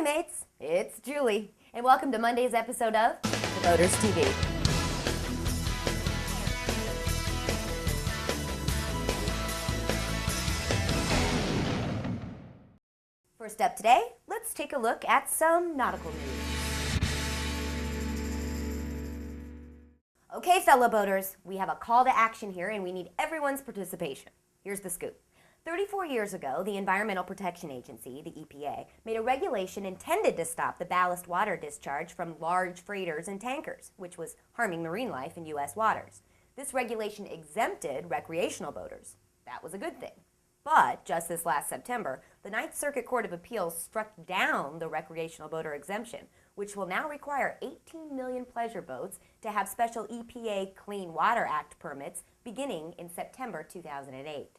mates, it's Julie, and welcome to Monday's episode of The Boaters TV. First up today, let's take a look at some nautical news. Okay, fellow boaters, we have a call to action here and we need everyone's participation. Here's the scoop. 34 years ago, the Environmental Protection Agency, the EPA, made a regulation intended to stop the ballast water discharge from large freighters and tankers, which was harming marine life in U.S. waters. This regulation exempted recreational boaters. That was a good thing. But just this last September, the Ninth Circuit Court of Appeals struck down the recreational boater exemption, which will now require 18 million pleasure boats to have special EPA Clean Water Act permits beginning in September 2008.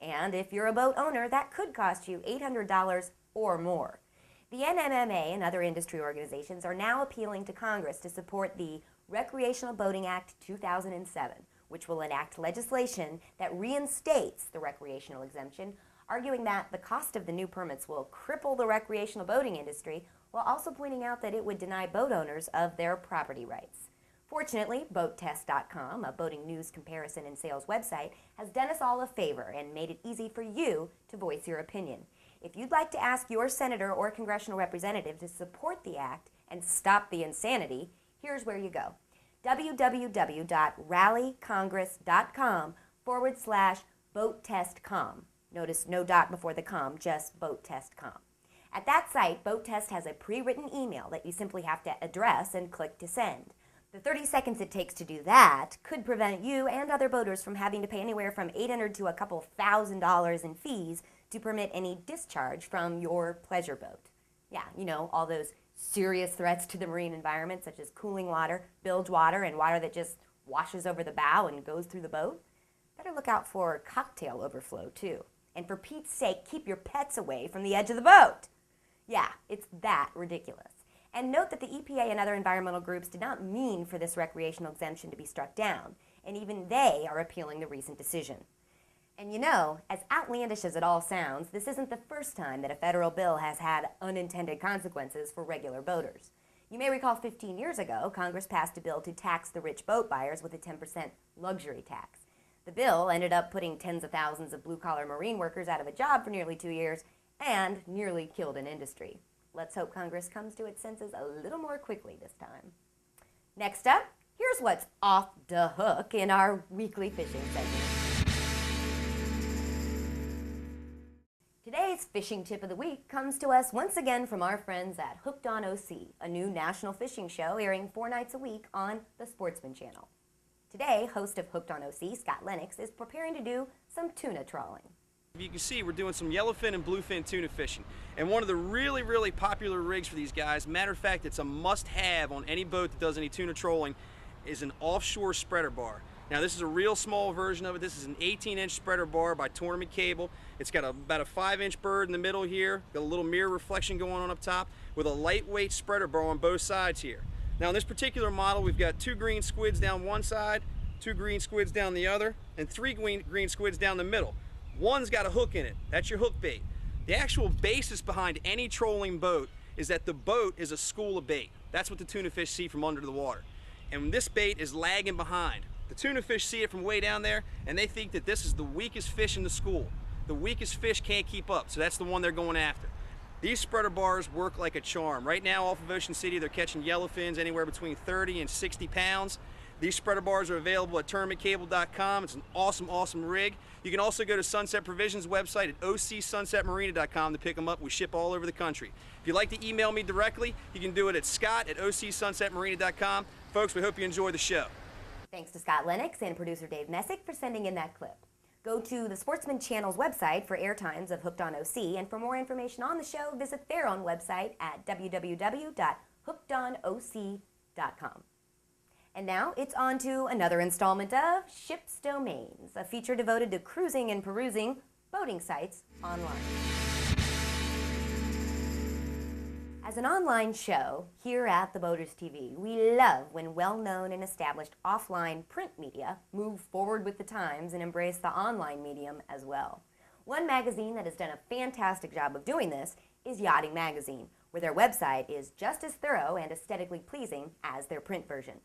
And if you're a boat owner, that could cost you $800 or more. The NMMA and other industry organizations are now appealing to Congress to support the Recreational Boating Act 2007, which will enact legislation that reinstates the recreational exemption, arguing that the cost of the new permits will cripple the recreational boating industry, while also pointing out that it would deny boat owners of their property rights. Fortunately, BoatTest.com, a boating news comparison and sales website, has done us all a favor and made it easy for you to voice your opinion. If you'd like to ask your senator or congressional representative to support the act and stop the insanity, here's where you go. www.rallycongress.com/BoatTestCom. Notice no dot before the com, just BoatTestCom. At that site, BoatTest has a pre-written email that you simply have to address and click to send. The 30 seconds it takes to do that could prevent you and other boaters from having to pay anywhere from $800 to a couple $1,000 in fees to permit any discharge from your pleasure boat. Yeah, you know, all those serious threats to the marine environment, such as cooling water, bilge water, and water that just washes over the bow and goes through the boat. Better look out for cocktail overflow, too. And for Pete's sake, keep your pets away from the edge of the boat. Yeah, it's that ridiculous. And note that the EPA and other environmental groups did not mean for this recreational exemption to be struck down, and even they are appealing the recent decision. And you know, as outlandish as it all sounds, this isn't the first time that a federal bill has had unintended consequences for regular boaters. You may recall 15 years ago, Congress passed a bill to tax the rich boat buyers with a 10% luxury tax. The bill ended up putting tens of thousands of blue-collar marine workers out of a job for nearly 2 years and nearly killed an industry. Let's hope Congress comes to its senses a little more quickly this time. Next up, here's what's off the hook in our weekly fishing segment. Today's fishing tip of the week comes to us once again from our friends at Hooked on OC, a new national fishing show airing 4 nights a week on the Sportsman Channel. Today, host of Hooked on OC, Scott Lennox, is preparing to do some tuna trawling. You can see we're doing some yellowfin and bluefin tuna fishing. And one of the really popular rigs for these guys, matter of fact, it's a must-have on any boat that does any tuna trolling, is an offshore spreader bar. Now this is a real small version of it. This is an 18-inch spreader bar by Tournament Cable. It's got about a 5-inch bird in the middle here, got a little mirror reflection going on up top, with a lightweight spreader bar on both sides here. Now in this particular model, we've got 2 green squids down one side, 2 green squids down the other, and 3 green squids down the middle. One's got a hook in it. That's your hook bait. The actual basis behind any trolling boat is that the boat is a school of bait. That's what the tuna fish see from under the water. And this bait is lagging behind. The tuna fish see it from way down there, and they think that this is the weakest fish in the school. The weakest fish can't keep up, so that's the one they're going after. These spreader bars work like a charm. Right now off of Ocean City, they're catching yellowfins anywhere between 30 and 60 pounds. These spreader bars are available at tournamentcable.com. It's an awesome rig. You can also go to Sunset Provisions website at ocsunsetmarina.com to pick them up. We ship all over the country. If you'd like to email me directly, you can do it at scott@ocsunsetmarina.com. Folks, we hope you enjoy the show. Thanks to Scott Lennox and producer Dave Messick for sending in that clip. Go to the Sportsman Channel's website for airtimes of Hooked on OC, and for more information on the show, visit their own website at www.hookedonoc.com. And now it's on to another installment of Ship's Domains, a feature devoted to cruising and perusing boating sites online. As an online show here at the Boaters TV, we love when well-known and established offline print media move forward with the times and embrace the online medium as well. One magazine that has done a fantastic job of doing this is Yachting magazine, where their website is just as thorough and aesthetically pleasing as their print version.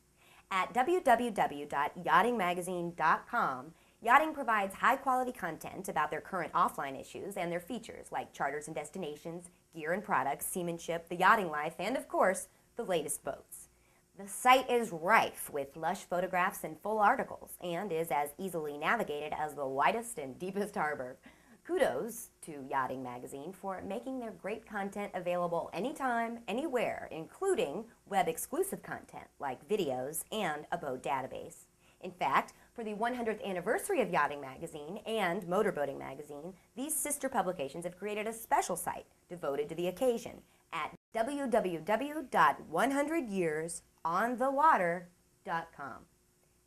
At www.yachtingmagazine.com, Yachting provides high-quality content about their current offline issues and their features like charters and destinations, gear and products, seamanship, the yachting life, and of course, the latest boats. The site is rife with lush photographs and full articles and is as easily navigated as the widest and deepest harbor. Kudos to Yachting Magazine for making their great content available anytime, anywhere, including web-exclusive content like videos and a boat database. In fact, for the 100th anniversary of Yachting Magazine and Motorboating Magazine, these sister publications have created a special site devoted to the occasion at www.100yearsonthewater.com.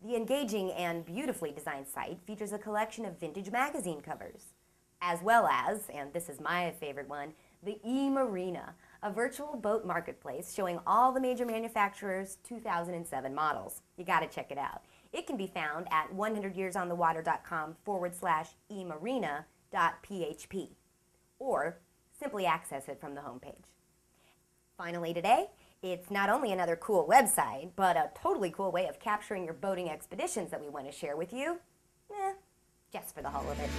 The engaging and beautifully designed site features a collection of vintage magazine covers, as well as, and this is my favorite one, the eMarina, a virtual boat marketplace showing all the major manufacturers' 2007 models. You gotta check it out. It can be found at 100yearsonthewater.com/emarina.php, or simply access it from the homepage. Finally today, it's not only another cool website, but a totally cool way of capturing your boating expeditions that we want to share with you. Just for the hell of it.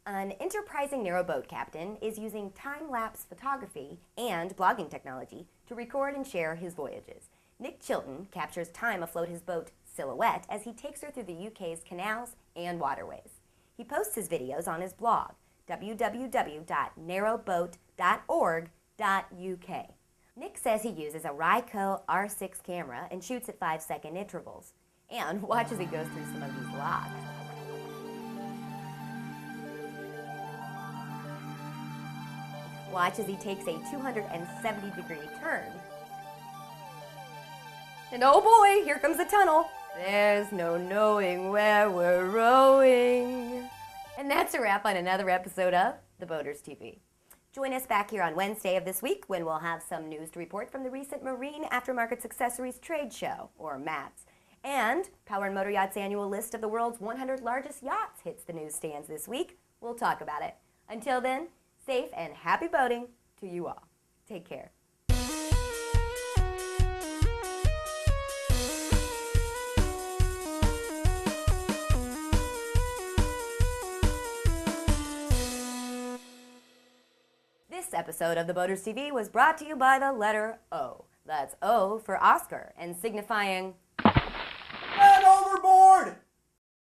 An enterprising narrowboat captain is using time-lapse photography and blogging technology to record and share his voyages. Nick Chilton captures time afloat his boat, Silhouette, as he takes her through the UK's canals and waterways. He posts his videos on his blog, www.narrowboat.org.uk. Nick says he uses a Ryko R6 camera and shoots at 5-second intervals. And watch as he goes through some of these locks. Watch as he takes a 270-degree turn. And oh boy, here comes the tunnel. There's no knowing where we're rowing. And that's a wrap on another episode of The Boaters TV. Join us back here on Wednesday of this week when we'll have some news to report from the recent Marine Aftermarket Accessories Trade Show, or MATS. And Power and Motor Yacht's annual list of the world's 100 largest yachts hits the newsstands this week. We'll talk about it. Until then, safe and happy boating to you all. Take care. This episode of The Boaters TV was brought to you by the letter O. That's O for Oscar, and signifying